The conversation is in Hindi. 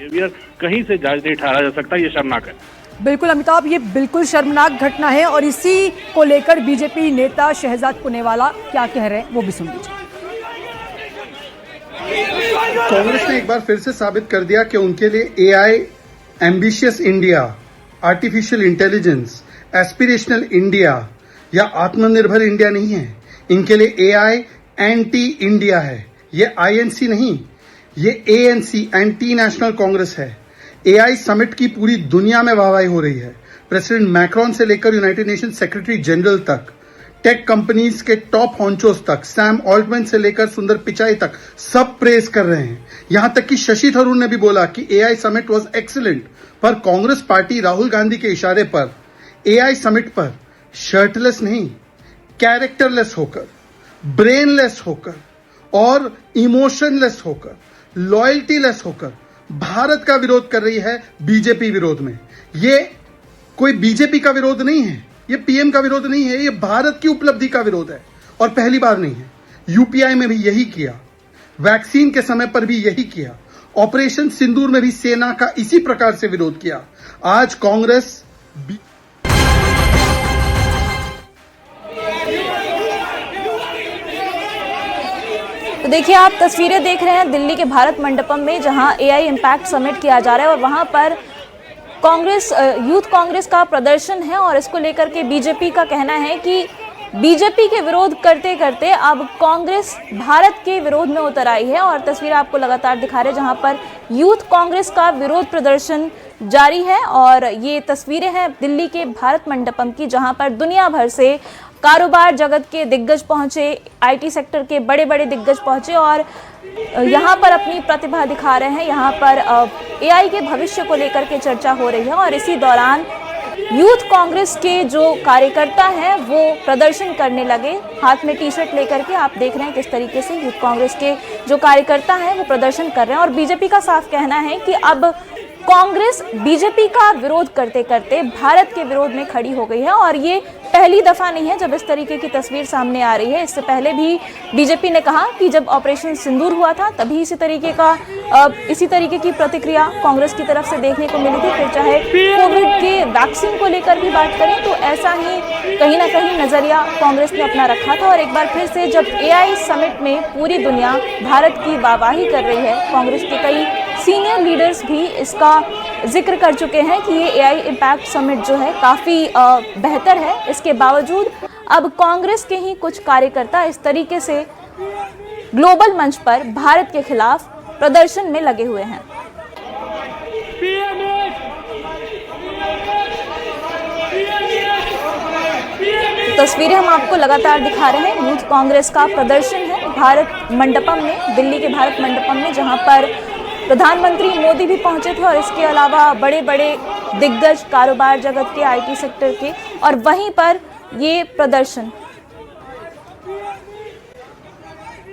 बिहेवियर कहीं से जायज नहीं ठहरा जा सकता, ये शर्मनाक है। बिल्कुल अमिताभ, ये बिल्कुल शर्मनाक घटना है और इसी को लेकर बीजेपी नेता शहजाद पुनेवाला क्या कह रहे हैं वो भी सुन लीजिए। कांग्रेस ने एक बार फिर से साबित कर दिया कि उनके लिए AI, ambitious India, artificial intelligence, aspirational India या आत्मनिर्भर इंडिया नहीं है। इनके लिए एआई एंटी इंडिया है। ये आईएनसी नहीं, ये एएनसी, एंटी नेशनल कांग्रेस है। एआई समिट की पूरी दुनिया में वाहवाही हो रही है। प्रेसिडेंट मैक्रोन से लेकर यूनाइटेड नेशन सेक्रेटरी जनरल तक, टेक कंपनीज के टॉप हॉन्चोस तक, सैम ऑल्टमैन से लेकर सुंदर पिचाई तक सब प्रेज कर रहे हैं। यहां तक कि शशि थरूर ने भी बोला कि एआई समिट वाज एक्सीलेंट। पर कांग्रेस पार्टी राहुल गांधी के इशारे पर एआई समिट पर शर्टलेस नहीं, कैरेक्टरलेस होकर, ब्रेनलेस होकर और इमोशनलेस होकर, लॉयल्टीलेस होकर भारत का विरोध कर रही है बीजेपी विरोध में। ये कोई बीजेपी का विरोध नहीं है, ये पीएम का विरोध नहीं है, ये भारत की उपलब्धि का विरोध है। और पहली बार नहीं है, यूपीआई में भी यही किया, वैक्सीन के समय पर भी यही किया, ऑपरेशन सिंदूर में भी सेना का इसी प्रकार से विरोध किया। आज कांग्रेस तो देखिए, आप तस्वीरें देख रहे हैं दिल्ली के भारत मंडपम में, जहां एआई इम्पैक्ट समिट किया जा रहा है और वहां पर कांग्रेस, यूथ कांग्रेस का प्रदर्शन है और इसको लेकर के बीजेपी का कहना है कि बीजेपी के विरोध करते करते अब कांग्रेस भारत के विरोध में उतर आई है। और तस्वीर आपको लगातार दिखा रहे हैं जहां पर यूथ कांग्रेस का विरोध प्रदर्शन जारी है। और ये तस्वीरें हैं दिल्ली के भारत मंडपम की, जहां पर दुनिया भर से कारोबार जगत के दिग्गज पहुंचे, आईटी सेक्टर के बड़े बड़े दिग्गज पहुंचे और यहाँ पर अपनी प्रतिभा दिखा रहे हैं। यहाँ पर एआई के भविष्य को लेकर के चर्चा हो रही है और इसी दौरान यूथ कांग्रेस के जो कार्यकर्ता हैं वो प्रदर्शन करने लगे, हाथ में टी शर्ट लेकर के। आप देख रहे हैं किस तरीके से यूथ कांग्रेस के जो कार्यकर्ता हैं वो प्रदर्शन कर रहे हैं। और बीजेपी का साफ कहना है कि अब कांग्रेस बीजेपी का विरोध करते करते भारत के विरोध में खड़ी हो गई है और ये पहली दफा नहीं है जब इस तरीके की तस्वीर सामने आ रही है। इससे पहले भी बीजेपी ने कहा कि जब ऑपरेशन सिंदूर हुआ था तभी इसी तरीके की प्रतिक्रिया कांग्रेस की तरफ से देखने को मिली थी। फिर चाहे कोविड के वैक्सीन को लेकर भी बात करें तो ऐसा ही कहीं ना कहीं नजरिया कांग्रेस ने अपना रखा था। और एक बार फिर से जब एआई समिट में पूरी दुनिया भारत की वाहवाही कर रही है, कांग्रेस के कई सीनियर लीडर्स भी इसका जिक्र कर चुके हैं कि ये एआई इम्पैक्ट समिट जो है काफ़ी बेहतर है। इसके बावजूद अब कांग्रेस के ही कुछ कार्यकर्ता इस तरीके से ग्लोबल मंच पर भारत के खिलाफ प्रदर्शन में लगे हुए हैं। तस्वीरें हम आपको लगातार दिखा रहे हैं। यूथ कांग्रेस का प्रदर्शन है भारत मंडपम में, दिल्ली के भारत मंडपम में, जहां पर प्रधानमंत्री मोदी भी पहुंचे थे और इसके अलावा बड़े बड़े दिग्गज कारोबार जगत के, आईटी सेक्टर के, और वहीं पर ये प्रदर्शन